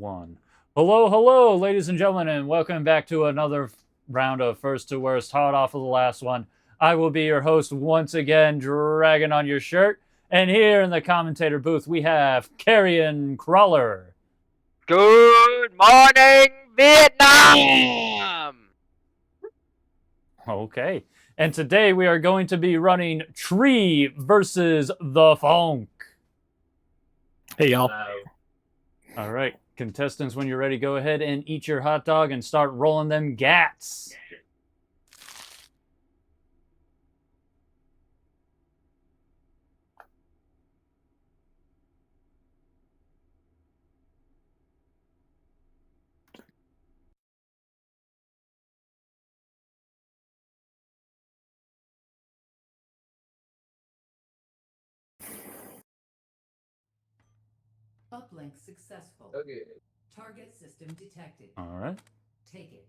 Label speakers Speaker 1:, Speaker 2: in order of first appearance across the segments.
Speaker 1: one. Hello, hello, ladies and gentlemen, and welcome back to another round of First to Worst, hot off of the last one. I will be your host once again, Dragon on your shirt. And here in the commentator booth, we have Carrion Crawler.
Speaker 2: Good morning, Vietnam!
Speaker 1: Okay. And today we are going to be running Tree versus TheFunk.
Speaker 3: Hey, y'all.
Speaker 1: All right. Contestants, when you're ready, go ahead and eat your hot dog and start rolling them gats.
Speaker 4: Uplink successful.
Speaker 5: Okay.
Speaker 4: Target system detected.
Speaker 1: All right.
Speaker 4: Take it.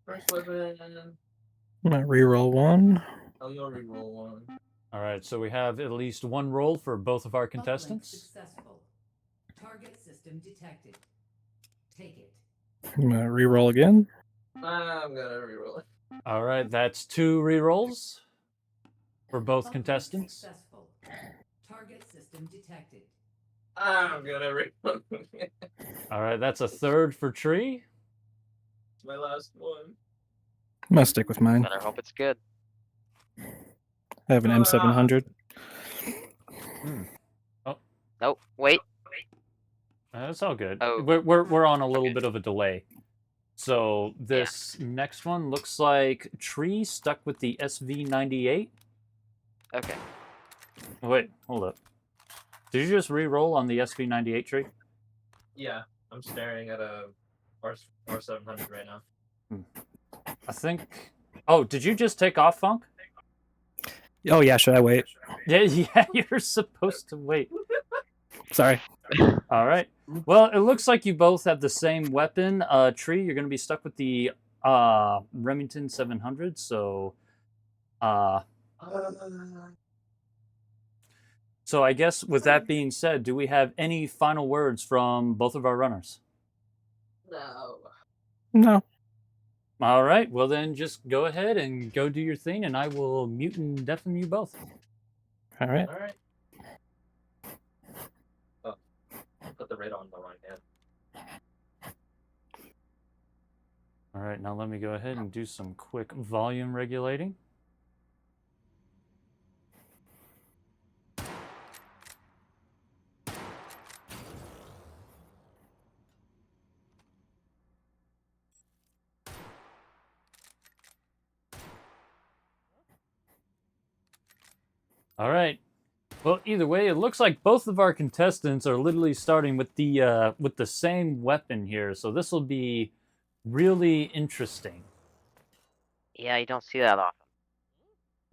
Speaker 5: First weapon.
Speaker 3: I'm gonna reroll one.
Speaker 5: I'll go reroll one.
Speaker 1: All right. So we have at least one roll for both of our
Speaker 4: Uplink
Speaker 1: contestants.
Speaker 4: successful. Target system detected. Take it.
Speaker 3: I'm gonna reroll again.
Speaker 5: I'm gonna reroll it.
Speaker 1: All right. That's two rerolls for both
Speaker 4: Uplink
Speaker 1: contestants.
Speaker 4: Successful. Target system detected.
Speaker 5: I'm gonna reroll it.
Speaker 1: All right. That's a third for Tree.
Speaker 5: It's my last one.
Speaker 3: I'm gonna stick with mine.
Speaker 2: Better hope it's good.
Speaker 3: I have an M700.
Speaker 2: Oh, wait.
Speaker 1: That's all good.
Speaker 2: Oh.
Speaker 1: We're on a little
Speaker 2: Okay.
Speaker 1: bit of a delay. So this next one looks like Tree stuck with the SV98.
Speaker 2: Okay.
Speaker 1: Wait, hold up. Did you just re-roll on the SV98, Tree?
Speaker 5: Yeah, I'm staring at a R700 right now.
Speaker 1: I think... Oh, did you just take off, Funk?
Speaker 3: Oh yeah, should I wait?
Speaker 1: Yeah, you're supposed to wait.
Speaker 3: Sorry.
Speaker 1: All right. Well, it looks like you both have the same weapon. Tree, you're going to be stuck with the Remington 700, so... So I guess with that being said, do we have any final words from both of our runners?
Speaker 5: No.
Speaker 3: No.
Speaker 1: All right. Well, then just go ahead and go do your thing, and I will mute and deafen you both.
Speaker 3: All right.
Speaker 5: Alright. Oh, put the radar on the right hand.
Speaker 1: All right. Now let me go ahead and do some quick volume regulating. All right. Well, either way, it looks like both of our contestants are literally starting with the same weapon here, so this will be really interesting.
Speaker 2: Yeah, you don't see that often.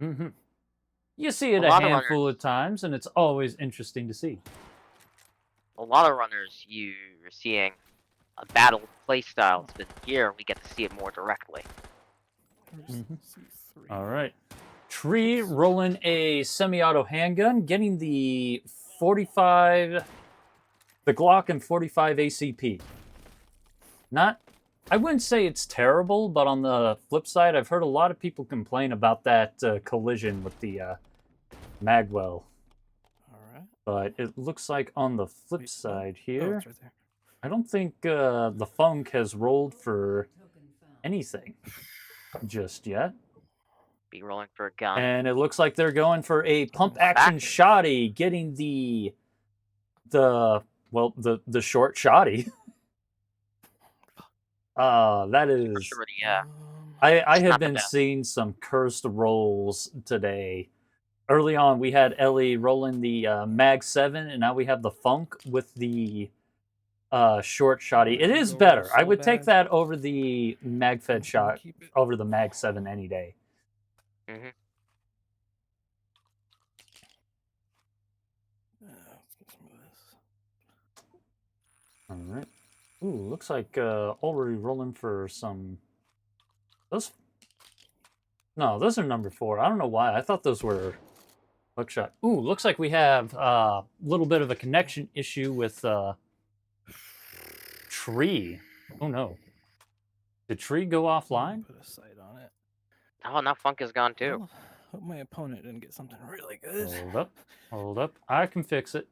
Speaker 1: Mm-hmm. You see it
Speaker 2: A
Speaker 1: a
Speaker 2: lot of
Speaker 1: handful
Speaker 2: runners.
Speaker 1: of times, and it's always interesting to see.
Speaker 2: A lot of runners, you're seeing a battle play styles, but here we get to see it more directly.
Speaker 1: All right. Tree rolling a semi-auto handgun, getting the 45, the Glock and 45 ACP. Not, I wouldn't say it's terrible, but on the flip side, I've heard a lot of people complain about that collision with the Magwell.
Speaker 3: All right.
Speaker 1: But it looks like on the flip side
Speaker 3: Oh,
Speaker 1: here,
Speaker 3: it's right there.
Speaker 1: I don't think the Funk has rolled for
Speaker 4: Token found.
Speaker 1: anything just yet.
Speaker 2: Be rolling for a gun.
Speaker 1: And it looks like they're going for a pump action shotty, getting the short shotty. That is
Speaker 2: Sure, yeah.
Speaker 1: I
Speaker 2: It's
Speaker 1: have
Speaker 2: not the
Speaker 1: been
Speaker 2: best.
Speaker 1: seeing some cursed rolls today. Early on, we had Ellie rolling the Mag 7, and now we have the Funk with the short shotty. It is better. I would take that over the Mag Fed shot, over the Mag 7 any day.
Speaker 2: Mm-hmm.
Speaker 1: All right. Ooh, looks like already rolling for some. Those. No, those are number 4. I don't know why. I thought those were hookshot. Ooh, looks like we have a little bit of a connection issue with Tree. Oh no. Did Tree go offline?
Speaker 3: Put a sight on it.
Speaker 2: Oh, now Funk is gone too.
Speaker 3: Well, hope my opponent didn't get something really good.
Speaker 1: Hold up. Hold up. I can fix it.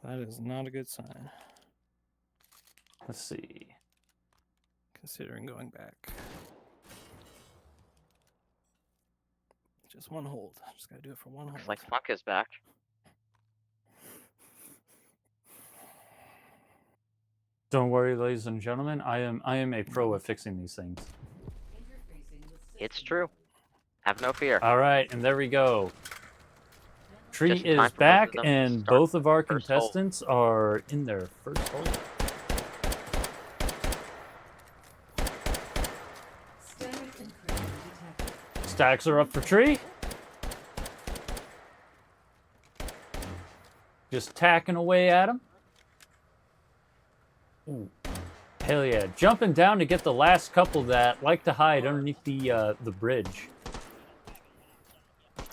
Speaker 3: That is not a good sign,
Speaker 1: Let's see.
Speaker 3: considering going back. Just one hold. Just gotta do it for one hold.
Speaker 2: Looks like Funk is back.
Speaker 1: Don't worry, ladies and gentlemen. I am a pro at fixing these things.
Speaker 2: It's true. Have no fear.
Speaker 1: All right, and there we go. Tree
Speaker 2: Just in time
Speaker 1: is
Speaker 2: for both of
Speaker 1: back,
Speaker 2: them to
Speaker 1: and
Speaker 2: start
Speaker 1: both of our
Speaker 2: first hole.
Speaker 1: contestants are in their first hole.
Speaker 4: Static encryption detected.
Speaker 1: Stacks are up for Tree. Just tacking away at him. Ooh. Hell yeah. Jumping down to get the last couple that like to hide underneath the bridge.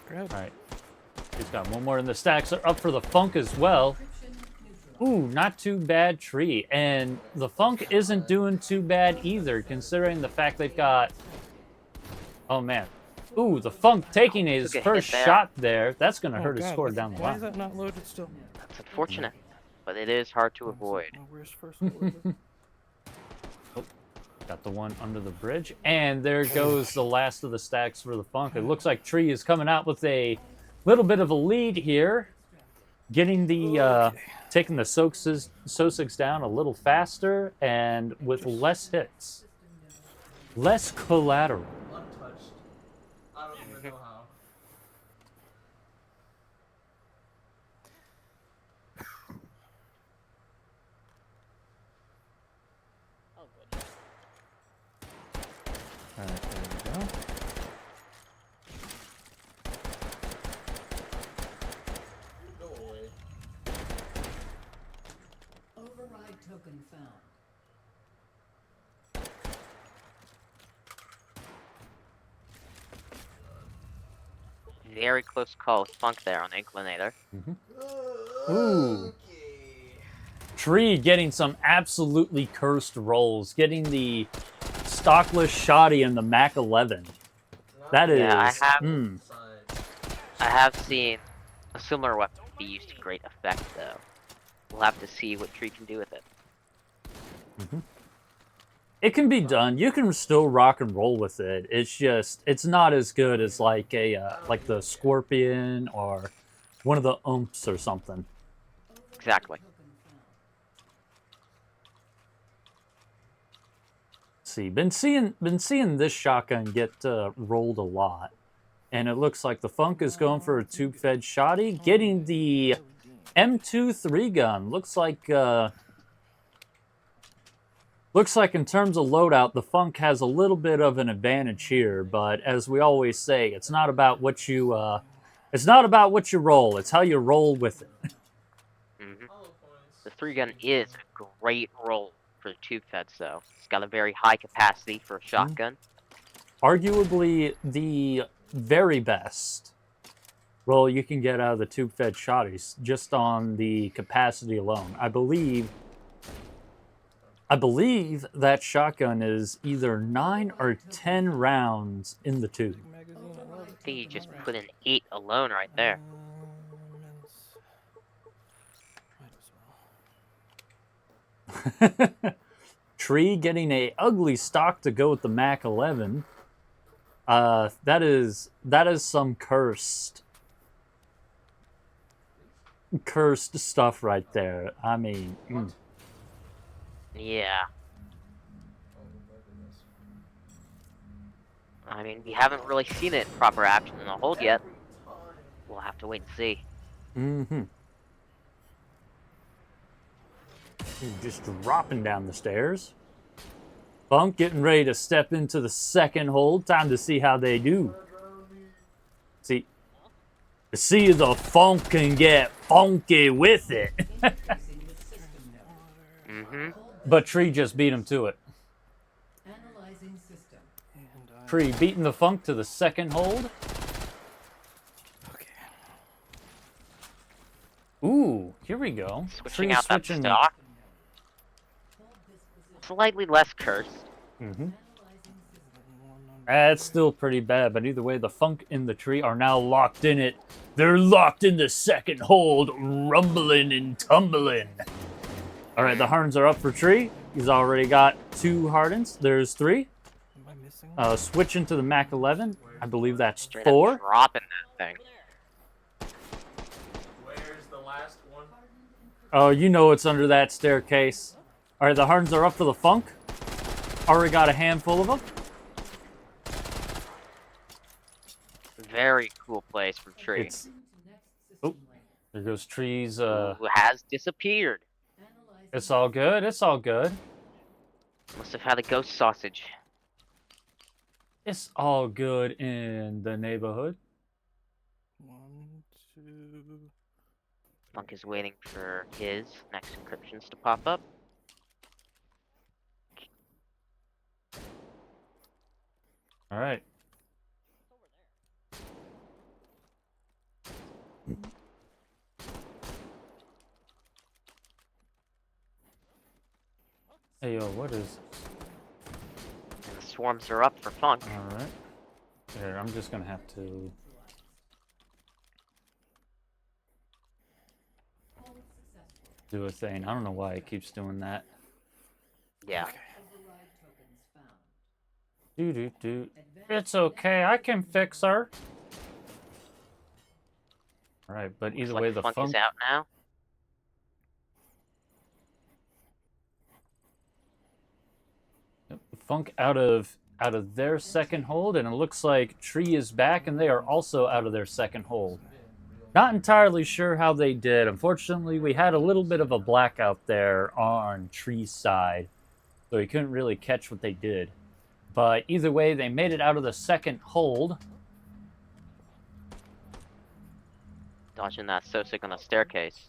Speaker 3: Grab.
Speaker 1: All right. He's got one more, and the stacks are up for the Funk as well.
Speaker 4: Encryption neutralized.
Speaker 1: Ooh, not too bad, Tree. And the Funk isn't doing too bad either, considering the fact they've got... Oh, man. Ooh, the Funk taking his
Speaker 2: Took a hit
Speaker 1: first
Speaker 2: there.
Speaker 1: shot there. That's going to
Speaker 3: Oh,
Speaker 1: hurt his
Speaker 3: God,
Speaker 1: score
Speaker 3: why-
Speaker 1: down the
Speaker 3: Why is
Speaker 1: line.
Speaker 3: that not loaded still?
Speaker 2: That's unfortunate, but it is hard to avoid.
Speaker 3: My worst first hold ever.
Speaker 1: Got the one under the bridge. And there goes the last of the stacks for the Funk. It looks like Tree is coming out with a little bit of a lead here. Getting the... taking the Sosigs down a little faster and with less hits. Less collateral.
Speaker 5: Untouched. I don't even know how.
Speaker 1: All right, there we go.
Speaker 5: Go away.
Speaker 4: Override token found.
Speaker 2: Very close call with Funk there on Inclinator.
Speaker 1: Ooh. Tree getting some absolutely cursed rolls. Getting the stockless shoddy and the Mac 11. That is...
Speaker 2: Yeah, I have-
Speaker 1: mm.
Speaker 2: I have seen a similar weapon be used to great effect, though. We'll have to see what Tree can do with it.
Speaker 1: It can be done. You can still rock and roll with it. It's just, it's not as good as like a like the Scorpion or one of the Umps or something.
Speaker 2: Exactly.
Speaker 4: Token found.
Speaker 1: See, been seeing this shotgun get rolled a lot, and it looks like the Funk is going for a tube-fed shoddy, getting the M2 3-gun. Looks like in terms of loadout, the Funk has a little bit of an advantage here, but as we always say, it's not about what you roll, it's how you roll with it.
Speaker 2: hmm The 3-gun is a great roll for the tube feds, though. It's got a very high capacity for a shotgun.
Speaker 1: Arguably the very best roll you can get out of the tube-fed shotties, just on the capacity alone. I believe that shotgun is either 9 or 10 rounds in the tube.
Speaker 3: Magazine, I love it.
Speaker 2: I think you just put in 8 alone right there.
Speaker 3: Might as well.
Speaker 1: Tree getting a ugly stock to go with the Mac 11. That is some cursed stuff right there. I mean,
Speaker 2: Yeah.
Speaker 5: Oh my goodness.
Speaker 2: I mean, we haven't really seen it in proper action in the hold yet. We'll have to wait and see.
Speaker 1: mm-hmm. Just dropping down the stairs. Funk getting ready to step into the second hold. Time to see how they do. See if the Funk can get funky with it.
Speaker 4: Increasing the system node.
Speaker 2: Mm-hmm.
Speaker 1: But Tree just beat him to it.
Speaker 4: Analyzing system.
Speaker 3: And
Speaker 1: Tree beating the Funk to the second hold.
Speaker 3: okay.
Speaker 1: here we go.
Speaker 2: Switching
Speaker 1: Tree's
Speaker 2: out that
Speaker 1: switching.
Speaker 2: stock. Slightly less cursed.
Speaker 1: Mm-hmm. That's still pretty bad, but either way, the Funk and the Tree are now locked in it. They're locked in the second hold, rumbling and tumbling. All right, the Hardens are up for Tree. He's already got 2 Hardens. There's 3.
Speaker 3: Am I missing?
Speaker 1: Switching to the Mac 11. I believe that's
Speaker 2: Straight up
Speaker 1: 4.
Speaker 2: dropping that thing.
Speaker 5: Where's the last one?
Speaker 1: Oh, you know it's under that staircase. All right, the Hardens are up for the Funk. Already got a handful of them.
Speaker 2: Very cool place for Tree.
Speaker 1: It's... Oh, there goes Tree's...
Speaker 2: Who has disappeared.
Speaker 1: It's all good. It's all good.
Speaker 2: Must have had a ghost sausage.
Speaker 1: It's all good in the neighborhood.
Speaker 3: 1, 2.
Speaker 2: Funk is waiting for his next encryptions to pop up.
Speaker 1: All right. Hey, yo, what is...
Speaker 2: And the swarms are up for Funk.
Speaker 1: All right. Here, I'm just going to have to... do a thing. I don't know why it keeps doing that.
Speaker 2: Yeah.
Speaker 1: Do. It's okay. I can fix her. All right, but either
Speaker 2: Looks
Speaker 1: way,
Speaker 2: like
Speaker 1: the
Speaker 2: Funk
Speaker 1: Funk...
Speaker 2: is out now.
Speaker 1: Yep, the Funk out of their second hold, and it looks like Tree is back, and they are also out of their second hold. Not entirely sure how they did. Unfortunately, we had a little bit of a blackout there on Tree's side, so we couldn't really catch what they did. But either way, they made it out of the second hold.
Speaker 2: Dodging that Sosik on the staircase.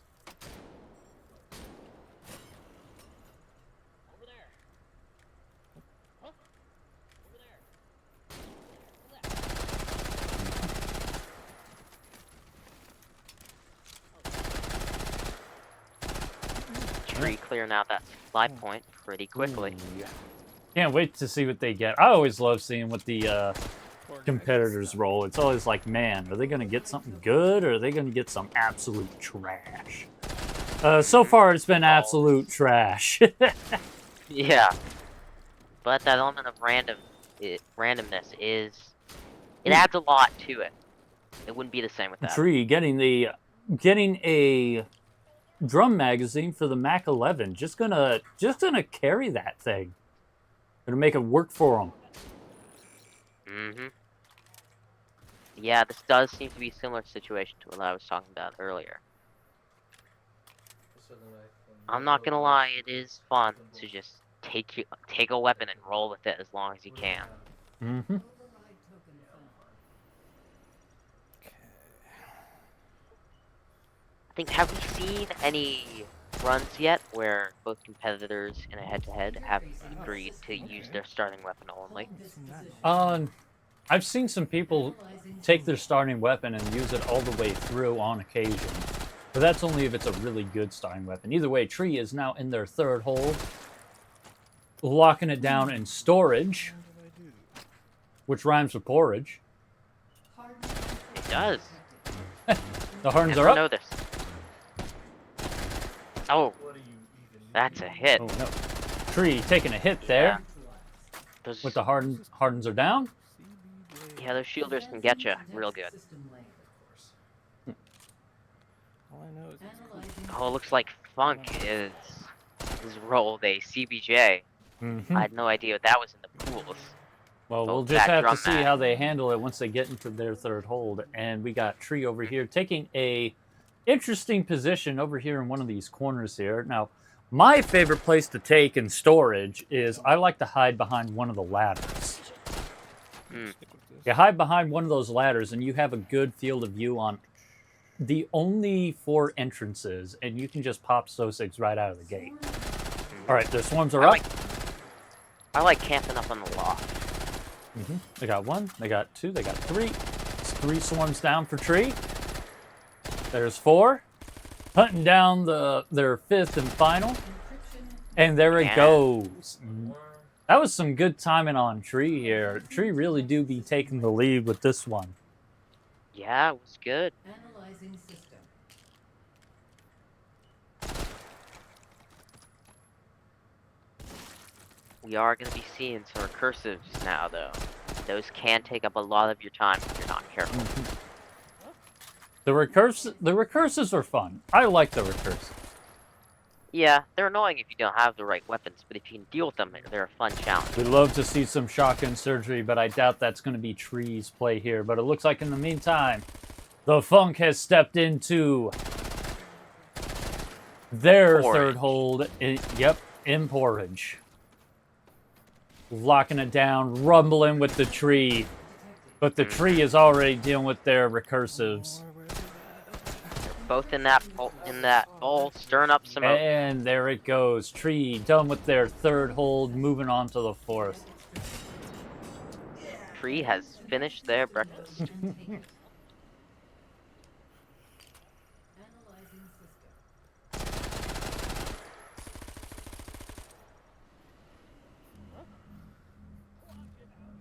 Speaker 2: Tree clearing out that supply point pretty quickly.
Speaker 1: Ooh. Can't wait to see what they get. I always love seeing what the competitors roll. It's always like, man, are they going to get something good or are they going to get some absolute trash? So far, it's been absolute trash.
Speaker 2: Yeah. But that element of randomness is... It adds a lot to it. It wouldn't be the same without it.
Speaker 1: Tree getting a drum magazine for the Mac 11. Just gonna carry that thing. Gonna make it work for them.
Speaker 2: Mm-hmm. Yeah, this does seem to be a similar situation to what I was talking about earlier. I'm not gonna lie, it is fun to just take a weapon and roll with it as long as you can.
Speaker 1: Mm-hmm.
Speaker 2: I think, have we seen any runs yet where both competitors in a head-to-head have agreed to use their starting weapon only?
Speaker 1: I've seen some people take their starting weapon and use it all the way through on occasion. But that's only if it's a really good starting weapon. Either way, Tree is now in their third hold, locking it down in storage, which rhymes with porridge.
Speaker 2: It does.
Speaker 1: The Hardens
Speaker 2: Never
Speaker 1: are
Speaker 2: know
Speaker 1: up.
Speaker 2: this. Oh, that's a hit.
Speaker 1: Oh no. Tree taking a hit there.
Speaker 2: Those,
Speaker 1: With the Hardens are down.
Speaker 2: yeah, those shielders can get you real good.
Speaker 3: All I know is
Speaker 2: Oh, it looks like Funk is rolled a CBJ.
Speaker 1: Mm-hmm.
Speaker 2: I had no idea that was in the pools.
Speaker 1: Well,
Speaker 2: Oh,
Speaker 1: we'll just
Speaker 2: that
Speaker 1: have to
Speaker 2: drum
Speaker 1: see
Speaker 2: mat.
Speaker 1: how they handle it once they get into their third hold. And we got Tree over here taking a interesting position over here in one of these corners here. Now, my favorite place to take in storage is I like to hide behind one of the ladders.
Speaker 2: Mm.
Speaker 3: stick with this.
Speaker 1: You hide behind one of those ladders and you have a good field of view on the only 4 entrances, and you can just pop Sosigs right out of the gate. All right, their swarms are up.
Speaker 2: I like camping up on the loft.
Speaker 1: Mm-hmm. They got 1, they got 2, they got 3. It's 3 swarms down for Tree. There's 4. hunting down their fifth and final.
Speaker 4: Encryption
Speaker 1: And there it
Speaker 2: Yeah.
Speaker 1: goes.
Speaker 5: More.
Speaker 1: That was some good timing on Tree here. Tree really do be taking the lead with this one.
Speaker 2: Yeah, it was good.
Speaker 4: analyzing system.
Speaker 2: We are going to be seeing some recursives now, though. Those can take up a lot of your time if you're not careful.
Speaker 1: The recursives are fun. I like the recursives.
Speaker 2: Yeah, they're annoying if you don't have the right weapons, but if you can deal with them, they're a fun challenge.
Speaker 1: We'd love to see some shotgun surgery, but I doubt that's going to be Tree's play here. But it looks like in the meantime, the Funk has stepped into their
Speaker 2: Porridge.
Speaker 1: third hold. Yep, in Porridge. Locking it down, rumbling with the Tree. But the Tree is already dealing with their recursives.
Speaker 2: Both in that bowl, stirring up some.
Speaker 1: And there it goes. Tree done with their third hold, moving on to the fourth.
Speaker 2: Tree has finished their breakfast.
Speaker 4: Analyzing system.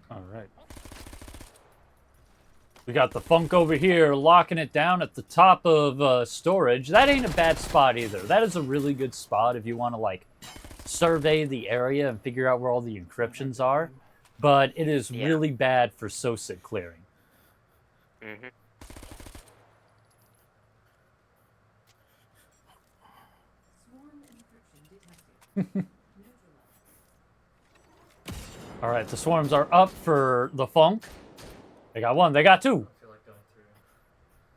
Speaker 1: All right. We got the Funk over here locking it down at the top of storage. That ain't a bad spot either. That is a really good spot if you want to like survey the area and figure out where all the encryptions are. But it is
Speaker 2: Yeah.
Speaker 1: really bad for SOSIC clearing.
Speaker 2: hmm
Speaker 4: Swarm encryption detected. Neutralized.
Speaker 1: All right, the swarms are up for the Funk. They got one. They got two.
Speaker 5: I feel like going through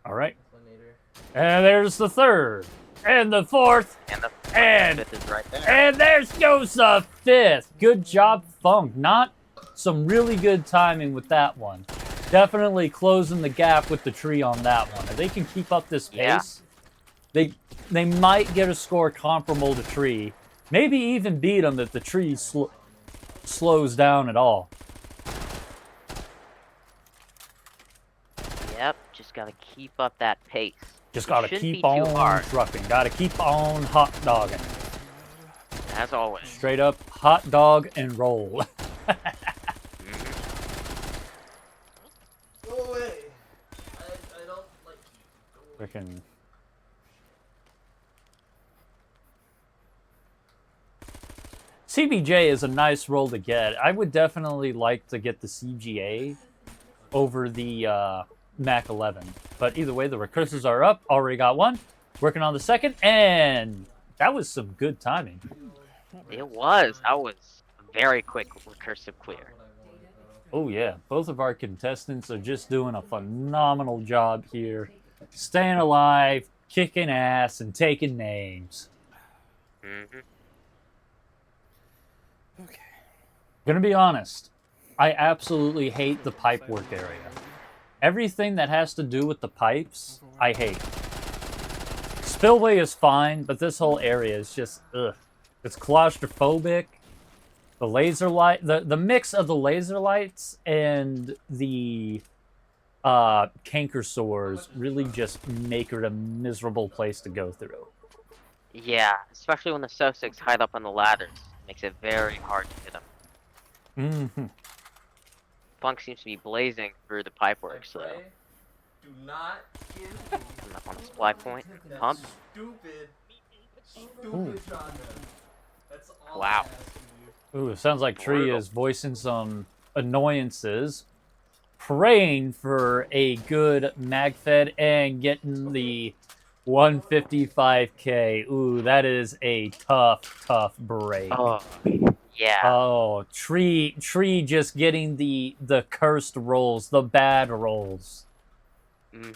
Speaker 1: All right.
Speaker 5: Inclinator.
Speaker 1: And there's the third. And the fourth.
Speaker 2: And the
Speaker 1: And-
Speaker 2: fifth is right there.
Speaker 1: And there's goes the fifth. Good job, Funk. Not some really good timing with that one. Definitely closing the gap with the Tree on that one. If they can keep up this pace,
Speaker 2: Yeah.
Speaker 1: they might get a score comparable to Tree. Maybe even beat them if the Tree slows down at all.
Speaker 2: Yep, just gotta keep up that pace.
Speaker 1: Just
Speaker 2: It
Speaker 1: gotta
Speaker 2: shouldn't
Speaker 1: keep
Speaker 2: be too
Speaker 1: on
Speaker 2: hard.
Speaker 1: trucking. Gotta keep on hot dogging.
Speaker 2: As always.
Speaker 1: Straight up hot dog and roll.
Speaker 5: Go away. I don't like you. Go away.
Speaker 1: Freaking. CBJ is a nice roll to get. I would definitely like to get the CGA over the Mac 11. But either way, the recursives are up. Already got one. Working on the second. And that was some good timing.
Speaker 2: It was. That was a very quick recursive clear.
Speaker 1: Oh, yeah. Both of our contestants are just doing a phenomenal job here. Staying alive, kicking ass, and taking names.
Speaker 2: hmm
Speaker 3: Okay.
Speaker 1: Gonna be honest, I absolutely hate the pipe work area. Everything that has to do with the pipes, I hate. Spillway is fine, but this whole area is just, ugh. It's claustrophobic. The laser light, the mix of the laser lights and the canker sores really just make it a miserable place to go through.
Speaker 2: Yeah, especially when the Sosics hide up on the ladders. Makes it very hard to hit them.
Speaker 1: Hmm.
Speaker 2: Funk seems to be blazing through the pipeworks, though.
Speaker 5: Play, do not give me
Speaker 2: I'm up on the supply point.
Speaker 5: that
Speaker 2: Pump.
Speaker 5: stupid
Speaker 1: Ooh.
Speaker 5: shotgun. That's all
Speaker 2: Wow.
Speaker 5: I'm asking you.
Speaker 1: Ooh, it sounds like Tree
Speaker 2: Brutal.
Speaker 1: is voicing some annoyances, praying for a good magfed and getting the 155k. Ooh, that is a tough break.
Speaker 2: Oh, yeah.
Speaker 1: Oh, Tree just getting the cursed rolls, the bad rolls.
Speaker 2: hmm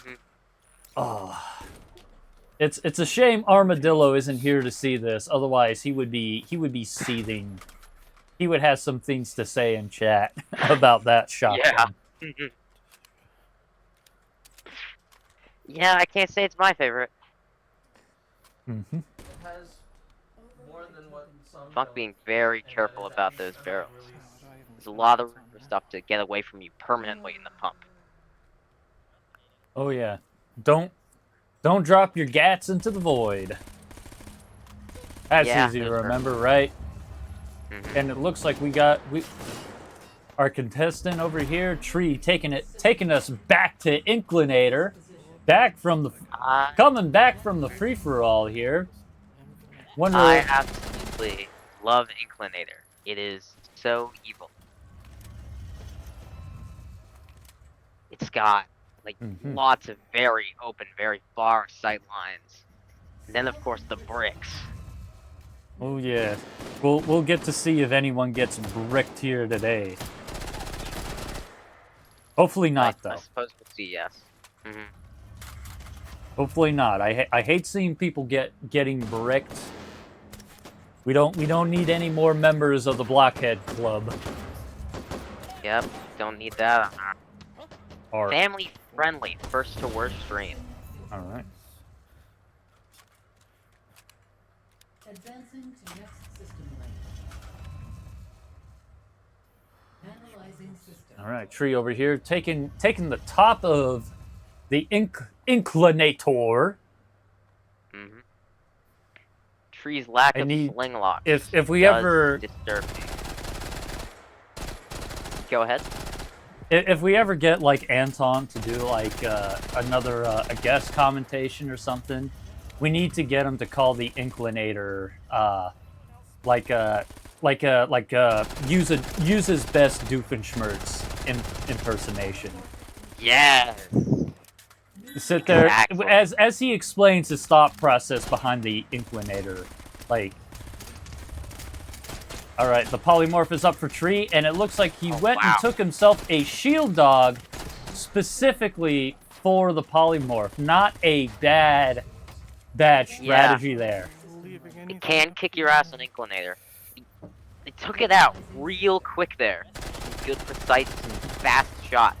Speaker 1: Oh. It's a shame Armadillo isn't here to see this. Otherwise, he would be seething. He would have some things to say in chat about that shotgun.
Speaker 2: Yeah. Yeah, I can't say it's my favorite.
Speaker 1: Mm-hmm.
Speaker 5: It has more than what some
Speaker 2: Funk
Speaker 5: don't,
Speaker 2: being very
Speaker 5: and
Speaker 2: careful
Speaker 5: that is
Speaker 2: about
Speaker 5: actually
Speaker 2: those
Speaker 5: not
Speaker 2: barrels.
Speaker 5: really-
Speaker 2: There's a lot of stuff to get away from you permanently in the pump.
Speaker 1: Oh yeah. Don't Don't drop your gats into the void. That's
Speaker 2: Yeah,
Speaker 1: easy to
Speaker 2: those are-
Speaker 1: remember, right?
Speaker 2: Mhm.
Speaker 1: And it looks like we our contestant over here, Tree, taking us back to Inclinator, coming back from the free for all here. Wonder.
Speaker 2: I absolutely love Inclinator. It is so evil. It's got like
Speaker 1: Mhm.
Speaker 2: lots of very open, very far sight lines. And then of course the bricks.
Speaker 1: Oh yeah, we'll get to see if anyone gets bricked here today. Hopefully not,
Speaker 2: I
Speaker 1: though.
Speaker 2: suppose we'll see. Yes. Hmm.
Speaker 1: Hopefully not. I hate seeing people getting bricked. We don't need any more members of the Blockhead Club.
Speaker 2: Yep. Don't need that.
Speaker 1: Or
Speaker 2: Family friendly, first to worst stream.
Speaker 1: all right.
Speaker 4: Advancing to next system lane. Analyzing system.
Speaker 1: All right, Tree over here taking the top of the Inclinator.
Speaker 2: Hmm. Tree's lack
Speaker 1: I
Speaker 2: of
Speaker 1: need-
Speaker 2: sling locks.
Speaker 1: if we
Speaker 2: does
Speaker 1: ever-
Speaker 2: disturb me. Go ahead.
Speaker 1: If we ever get like Anton to do like another a guest commentation or something, we need to get him to call the Inclinator use his best Doofenshmirtz impersonation.
Speaker 2: Yes.
Speaker 1: Sit there
Speaker 2: Exactly.
Speaker 1: as he explains his thought process behind the Inclinator. Like, all right, the polymorph is up for Tree, and it looks like he went
Speaker 2: wow.
Speaker 1: and took himself a shield dog specifically for the polymorph. Not a bad strategy there.
Speaker 3: Leaving
Speaker 2: It
Speaker 3: anything
Speaker 2: can
Speaker 3: up
Speaker 2: kick
Speaker 3: to
Speaker 2: your
Speaker 3: you.
Speaker 2: ass on Inclinator. They took it out real quick there. Good, precise, fast shots.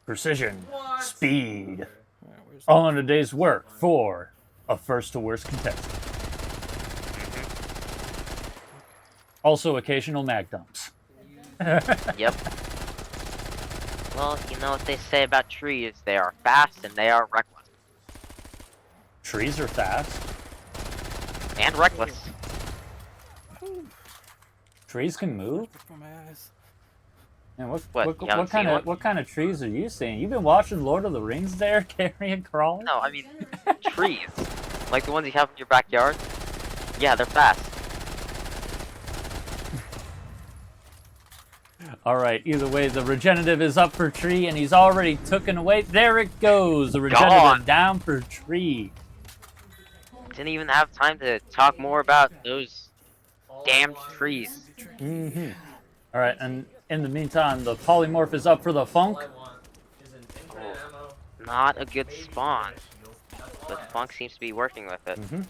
Speaker 1: Precision,
Speaker 5: What?
Speaker 1: speed,
Speaker 3: Alright, where's
Speaker 1: all in a day's work for a first to worst contestant. Also, occasional mag dumps.
Speaker 2: Yep. Well, you know what they say about trees. They are fast and they are reckless.
Speaker 1: Trees are fast.
Speaker 2: And reckless.
Speaker 1: Trees can move.
Speaker 3: before my eyes?
Speaker 1: Man,
Speaker 2: What, you haven't
Speaker 1: kind
Speaker 2: seen
Speaker 1: of
Speaker 2: one?
Speaker 1: what kind of trees are you seeing? You've been watching Lord of the Rings there, Carrion crawling?
Speaker 2: No, I mean trees. Like the ones you have in your backyard. Yeah, they're fast.
Speaker 1: All right. Either way, the regenerative is up for Tree, and he's already taken away. There it goes. The regenerative
Speaker 2: Gone.
Speaker 1: down for Tree.
Speaker 2: Didn't even have time to talk more about those damn trees.
Speaker 1: Mm-hmm. All right, and in the meantime, the polymorph is up for the Funk.
Speaker 5: All I want is an infinite ammo,
Speaker 2: Not a good spawn.
Speaker 5: shield.
Speaker 2: But Funk seems to be working with it.
Speaker 1: Mm-hmm.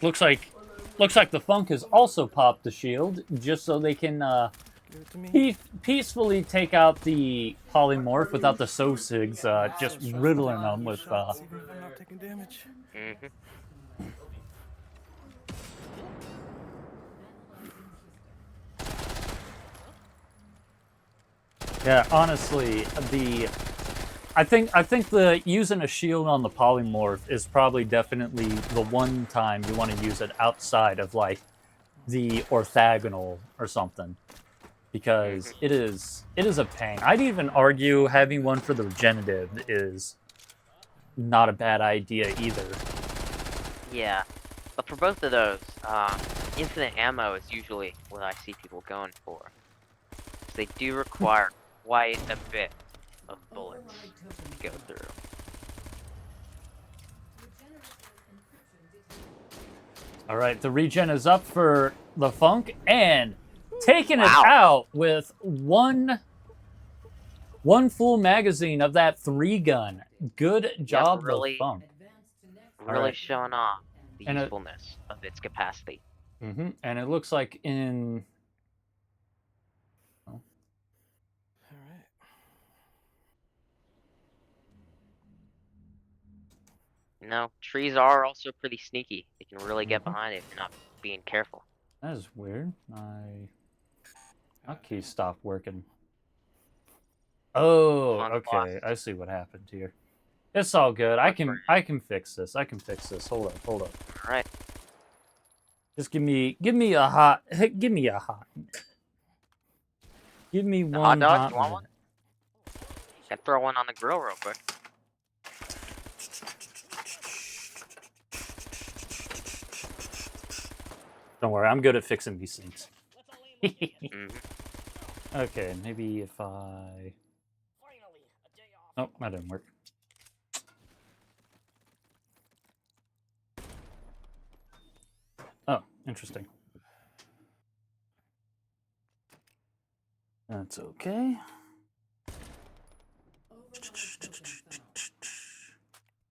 Speaker 1: Looks like the Funk has also popped the shield, just so they can
Speaker 3: Give it to me.
Speaker 1: peacefully take out the polymorph without the Sosigs just riddling them with.
Speaker 3: Even if I'm not taking damage.
Speaker 2: Hmm.
Speaker 1: Yeah, honestly, I think the using a shield on the polymorph is probably definitely the one time you want to use it outside of like the orthogonal or something, because it is a pain. I'd even argue having one for the regenerative is not a bad idea either.
Speaker 2: Yeah. But for both of those, infinite ammo is usually what I see people going for. 'Cause they do require quite a bit of bullets to go through.
Speaker 1: All right, the regen is up for the Funk and taking it
Speaker 2: Wow.
Speaker 1: out with one full magazine of that 3-gun. Good job,
Speaker 2: really-
Speaker 1: the Funk.
Speaker 2: Really
Speaker 1: Alright.
Speaker 2: showing off the
Speaker 1: And
Speaker 2: usefulness of its capacity.
Speaker 1: Mm-hmm. And it looks like in
Speaker 3: Alright.
Speaker 2: You know, trees are also pretty sneaky. They can really get
Speaker 1: Mhm.
Speaker 2: behind it if you're not being careful.
Speaker 1: that is weird. My hotkey stopped working. Oh,
Speaker 2: Funk
Speaker 1: okay.
Speaker 2: lost.
Speaker 1: I see what happened here. It's all good. I
Speaker 2: Funk
Speaker 1: can fix this. I can fix this. Hold up.
Speaker 2: All right.
Speaker 1: Just give me a hot give me a hot minute. Give me
Speaker 2: The
Speaker 1: one
Speaker 2: hot dog?
Speaker 1: hot
Speaker 2: You want
Speaker 1: minute.
Speaker 2: one? Can throw one on the grill real quick.
Speaker 1: Don't worry, I'm good at fixing these things.
Speaker 2: Mhm.
Speaker 1: Okay, maybe if I... Nope, that didn't work. Oh, interesting. That's okay.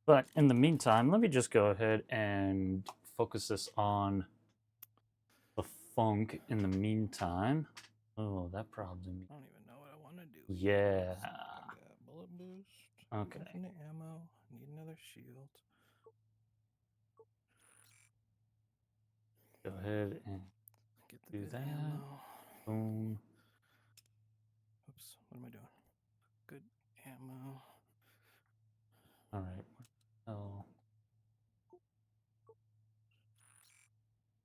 Speaker 1: But in the meantime, let me just go ahead and focus this on the funk in the meantime. Oh, that problem.
Speaker 3: I don't even know what I want to do.
Speaker 1: Yeah.
Speaker 3: I got bullet boost.
Speaker 1: Okay.
Speaker 3: Infinite ammo. Need another shield.
Speaker 1: Go ahead and
Speaker 3: Get the
Speaker 1: do
Speaker 3: good
Speaker 1: that.
Speaker 3: ammo.
Speaker 1: Boom.
Speaker 3: Oops. What am I doing? Good ammo.
Speaker 1: All right. Oh.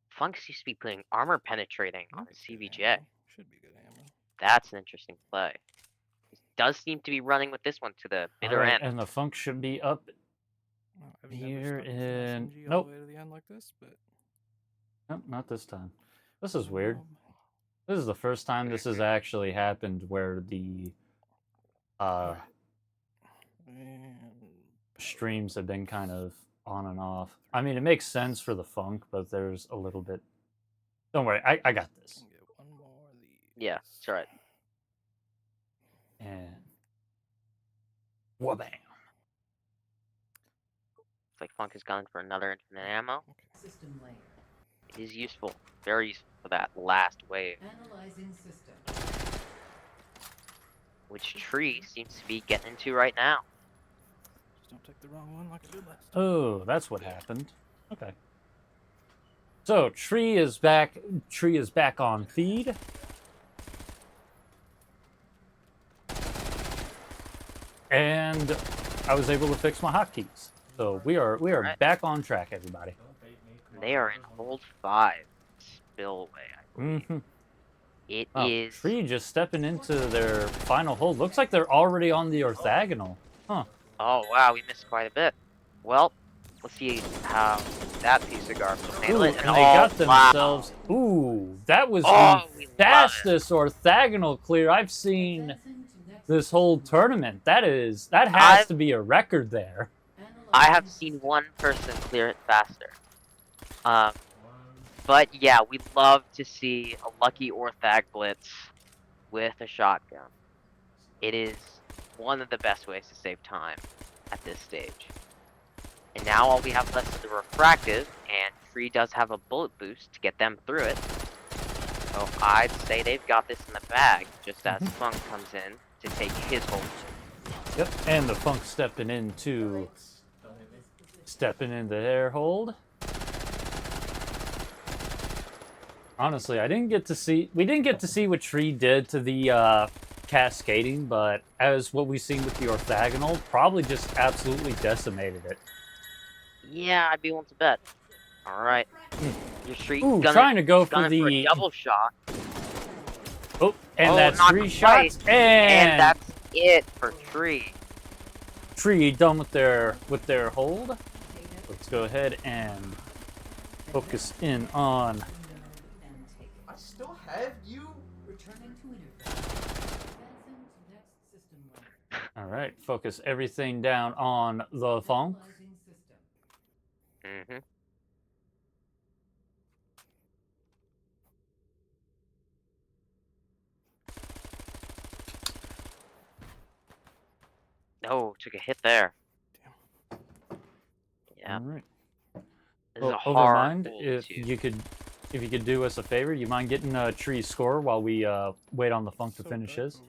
Speaker 2: Funks used to be putting armor penetrating on his
Speaker 3: Good
Speaker 2: CVJ.
Speaker 3: ammo. Should be good ammo.
Speaker 2: That's an interesting play. He does seem to be running with this one to the
Speaker 1: All
Speaker 2: bitter
Speaker 1: right,
Speaker 2: end.
Speaker 1: and the funk should be up
Speaker 3: Oh, I've
Speaker 1: here
Speaker 3: never stuck with an
Speaker 1: in.
Speaker 3: SMG all
Speaker 1: Nope.
Speaker 3: the way to the end like this, but
Speaker 1: Nope, not this time. This is
Speaker 3: I
Speaker 1: weird.
Speaker 3: know.
Speaker 1: This is the first time this has actually happened where the
Speaker 3: Alright. And
Speaker 1: streams have been kind of on and off. I mean, it makes sense for the funk, but there's a little bit. Don't worry, I got this.
Speaker 3: can get one more of these.
Speaker 2: Yeah, that's right.
Speaker 1: And wha-bam.
Speaker 2: Looks like Funk has gone for another infinite ammo.
Speaker 4: System layer.
Speaker 2: It is useful. Very useful for that last wave.
Speaker 4: Analyzing system.
Speaker 2: Which Tree seems to be getting into right now.
Speaker 3: Just don't take the wrong one like I did last time.
Speaker 1: Oh, that's what happened. Okay. So Tree is back. Tree is back on feed. And I was able to fix my hotkeys. So we are
Speaker 2: Alright.
Speaker 1: back on track, everybody.
Speaker 2: They are in hold 5. Spillway, I believe.
Speaker 1: Mm-hmm.
Speaker 2: It
Speaker 1: Wow,
Speaker 2: is.
Speaker 1: Tree just stepping into their final hold. Looks like they're already on the orthogonal. Huh.
Speaker 2: Oh wow, we missed quite a bit. Well, let's see how that piece of garbage will
Speaker 1: Ooh,
Speaker 2: handle it.
Speaker 1: and they got
Speaker 2: wow.
Speaker 1: themselves. Ooh, that was
Speaker 2: Oh, we
Speaker 1: the
Speaker 2: love it.
Speaker 1: fastest orthogonal clear I've seen this whole tournament. That has
Speaker 2: I've-
Speaker 1: to be a record there.
Speaker 2: I have seen one person clear it faster. But yeah, we love to see a lucky orthag blitz with a shotgun. It is one of the best ways to save time at this stage. And now all we have left is the refractive, and Tree does have a bullet boost to get them through it. So I'd say they've got this in the bag, just as Funk comes in to take his hold.
Speaker 1: Yep, and the funk stepping into their hold. Honestly, we didn't get to see what Tree did to the cascading, but as what we've seen with the orthogonal, probably just absolutely decimated it.
Speaker 2: Yeah, I'd be willing to bet. Alright. Your Tree
Speaker 1: Ooh,
Speaker 2: gonna,
Speaker 1: trying to go for
Speaker 2: gonna for a
Speaker 1: the
Speaker 2: double shot.
Speaker 1: oh, and
Speaker 2: Oh,
Speaker 1: that's
Speaker 2: not
Speaker 1: 3
Speaker 2: quite.
Speaker 1: shots,
Speaker 2: And that's it for Tree.
Speaker 1: Tree done with their hold. Let's go ahead and focus in on.
Speaker 5: I still have you.
Speaker 4: Returning to interface. Advancing to next system layer.
Speaker 1: All right, focus everything down on the funk.
Speaker 4: Analyzing system.
Speaker 2: Mm-hmm. Oh, took a hit there. Yeah,
Speaker 1: All right.
Speaker 2: this is a
Speaker 1: Overmind,
Speaker 2: hard goal
Speaker 1: if
Speaker 2: to-
Speaker 1: you could do us a favor, you mind getting Tree's score while we wait on the funk to
Speaker 3: So
Speaker 1: finish
Speaker 3: dark
Speaker 1: his?
Speaker 3: over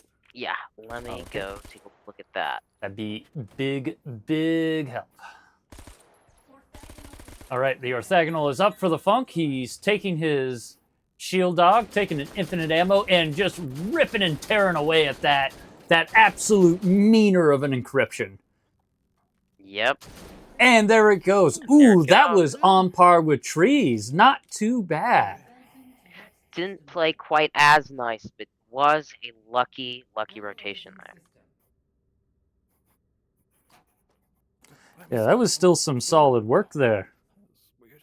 Speaker 3: there.
Speaker 2: Yeah, let me
Speaker 1: Okay.
Speaker 2: go take a look at that.
Speaker 1: That'd be big help. All right, the orthogonal is up for the funk. He's taking his shield dog, taking an infinite ammo, and just ripping and tearing away at that absolute meaner of an encryption.
Speaker 2: Yep.
Speaker 1: And there it goes.
Speaker 2: There
Speaker 1: Ooh,
Speaker 2: it
Speaker 1: that
Speaker 2: goes.
Speaker 1: was on par with trees. Not too bad.
Speaker 2: Didn't play quite as nice, but was a lucky rotation there.
Speaker 1: Yeah, that was still some solid work there.
Speaker 3: That was weird.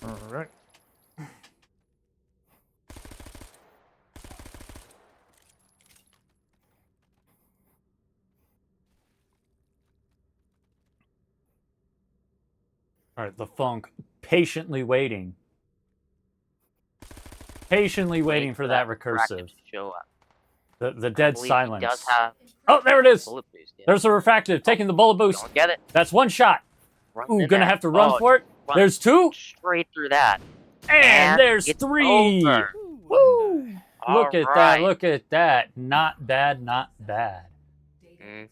Speaker 1: All right. All right, the funk patiently waiting. Patiently waiting for that recursive.
Speaker 2: to show up.
Speaker 1: The
Speaker 2: I
Speaker 1: dead
Speaker 2: believe
Speaker 1: silence.
Speaker 2: He does have
Speaker 1: Oh, there it is.
Speaker 2: bullet boost. Yeah.
Speaker 1: There's the refractive taking the bullet boost.
Speaker 2: Don't get it.
Speaker 1: That's one shot.
Speaker 2: Run
Speaker 1: Ooh,
Speaker 2: in
Speaker 1: gonna
Speaker 2: there.
Speaker 1: have to run
Speaker 2: Oh,
Speaker 1: for it.
Speaker 2: run
Speaker 1: There's two.
Speaker 2: straight through that.
Speaker 1: And there's
Speaker 2: it's
Speaker 1: three.
Speaker 2: over.
Speaker 1: Woo!
Speaker 2: All
Speaker 1: Look at that.
Speaker 2: right.
Speaker 1: Look at that. Not bad. Not bad.
Speaker 2: Mhm.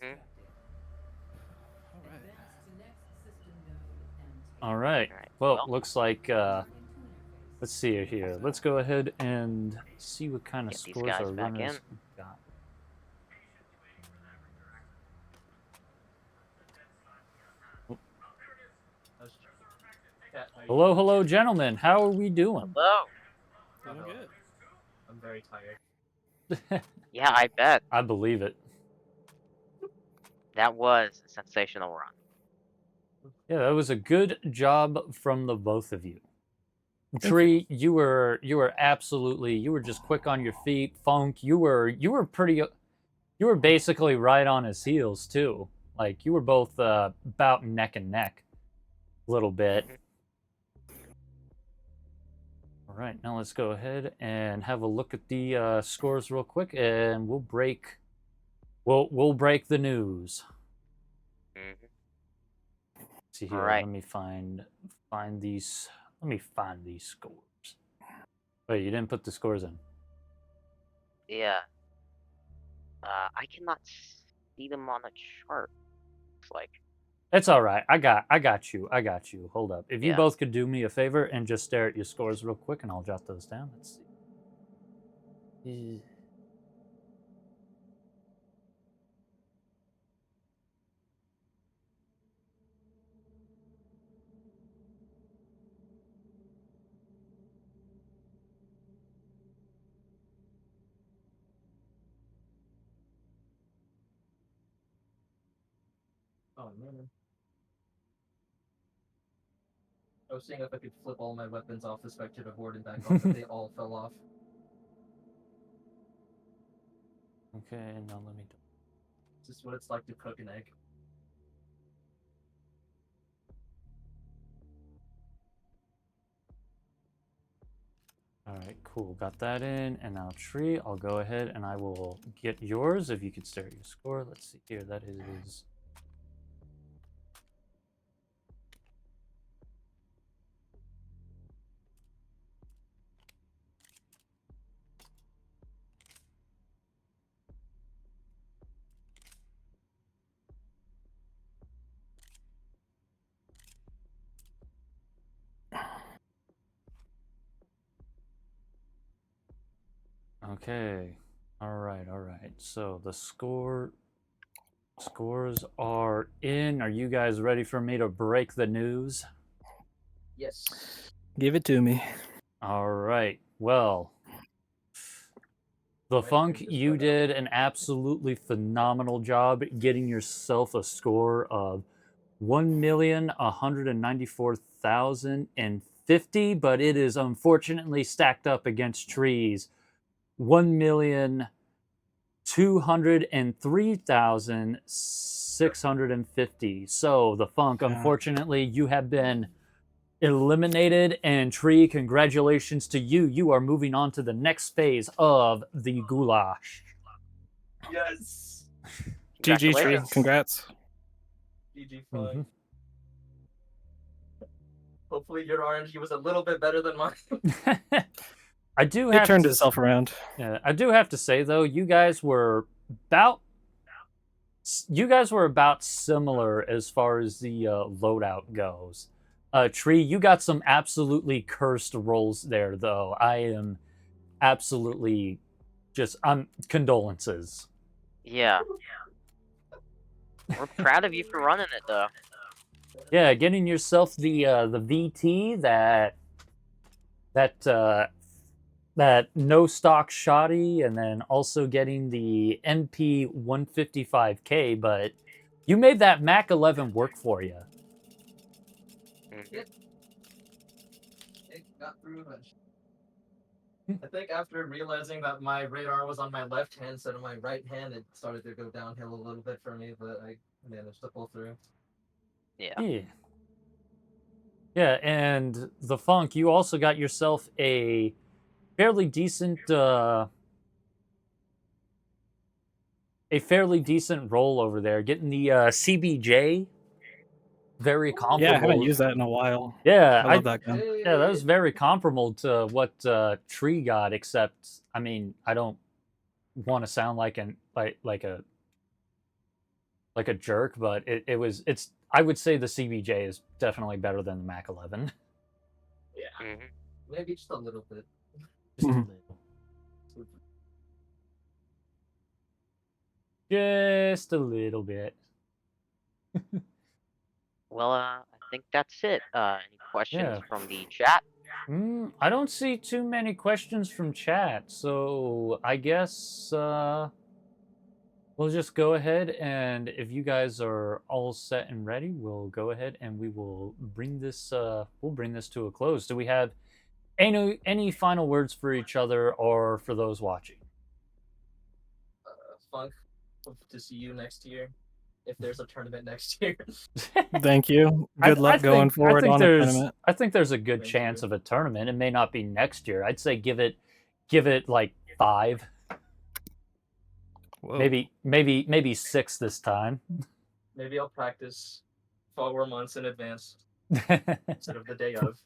Speaker 1: All right.
Speaker 2: All right,
Speaker 1: Well,
Speaker 2: well.
Speaker 1: looks like let's see here. Let's go ahead and see what kind of
Speaker 2: Get these
Speaker 1: scores
Speaker 2: guys
Speaker 1: our
Speaker 2: back
Speaker 1: runners
Speaker 2: in.
Speaker 1: got. Hello, hello, gentlemen. How are we doing?
Speaker 2: Hello.
Speaker 3: Doing good.
Speaker 5: I'm very tired.
Speaker 2: Yeah, I bet.
Speaker 1: I believe it.
Speaker 2: That was a sensational run.
Speaker 1: Yeah, that was a good job from the both of you.
Speaker 3: Thank
Speaker 1: Tree, you were absolutely, you were just quick on your feet. Funk, you were basically right on his heels too. Like you were both about neck and neck a little bit. All right, now let's go ahead and have a look at the scores real quick, and we'll break the news.
Speaker 2: Mhm.
Speaker 1: See here,
Speaker 2: Alright.
Speaker 1: let me find these. Let me find these scores. Wait, you didn't put the scores in.
Speaker 2: Yeah. I cannot see them on the chart. Looks like.
Speaker 1: It's all right. I got you. Hold up. If you
Speaker 2: Yeah.
Speaker 1: both could do me a favor and just stare at your scores real quick, and I'll jot those down. Let's see.
Speaker 5: Oh man. I was seeing if I could flip all my weapons off the spectator board and back on, but they all fell off.
Speaker 1: Okay, now let me.
Speaker 5: This is what it's like to cook an egg.
Speaker 1: All right, cool. Got that in, and now Tree, I'll go ahead and I will get yours. If you could stare at your score. Let's see here. That is. Okay. All right. So the scores are in. Are you guys ready for me to break the news?
Speaker 5: Yes.
Speaker 3: Give it to me.
Speaker 1: All right. Well, the Funk, you did an absolutely phenomenal job getting yourself a score of 1,194,050, but it is unfortunately stacked up against Tree's 1,203,650. So the Funk,
Speaker 3: Yeah.
Speaker 1: unfortunately, you have been eliminated, and Tree, congratulations to you. You are moving on to the next phase of the goulash.
Speaker 5: Yes.
Speaker 3: GG Tree.
Speaker 2: Congratulations.
Speaker 3: Congrats.
Speaker 5: GG fun.
Speaker 1: Mhm.
Speaker 5: Hopefully your RNG was a little bit better than mine.
Speaker 1: I do
Speaker 3: It
Speaker 1: have
Speaker 3: turned
Speaker 1: to,
Speaker 3: itself around.
Speaker 1: yeah, I do have to say though, you guys were about You guys were about similar as far as the loadout goes. Tree, you got some absolutely cursed rolls there, though. I am absolutely just condolences.
Speaker 2: Yeah. We're proud of you for running it though.
Speaker 1: Yeah, getting yourself the VT that no stock shoddy, and then also getting the MP 155K. But you made that Mac 11 work for you.
Speaker 2: Mhm.
Speaker 5: It got through eventually. I think after realizing that my radar was on my left hand instead of my right hand, it started to go downhill a little bit for me, but I managed to pull through.
Speaker 2: Yeah.
Speaker 1: Yeah. Yeah, and TheFunk, you also got yourself a fairly decent role over there, getting the CBJ. Very
Speaker 3: Yeah, I haven't
Speaker 1: comparable.
Speaker 3: used that in a while.
Speaker 1: Yeah,
Speaker 3: I love that gun.
Speaker 1: yeah, that was very comparable to what Tree got, except I mean, I don't want to sound like a jerk, but it's I would say the CBJ is definitely better than the Mac 11.
Speaker 5: Yeah,
Speaker 2: Mhm.
Speaker 5: maybe just a little bit.
Speaker 1: Just a
Speaker 3: Mhm.
Speaker 1: little. Just a little bit.
Speaker 2: Well, I think that's it. Any questions
Speaker 1: Yeah.
Speaker 2: from the chat?
Speaker 1: I don't see too many questions from chat, so I guess we'll just go ahead, and if you guys are all set and ready, we'll go ahead and we will bring this to a close. Do we have any final words for each other or for those watching?
Speaker 5: Funk, hope to see you next year. If there's a tournament next year.
Speaker 3: Thank you. Good luck going forward on a tournament.
Speaker 1: I think there's a good
Speaker 5: Thank
Speaker 1: chance
Speaker 5: you.
Speaker 1: of a tournament. It may not be next year. I'd say give it like 5,
Speaker 3: Whoa.
Speaker 1: maybe 6 this time.
Speaker 5: Maybe I'll practice 4 months in advance instead of the day of.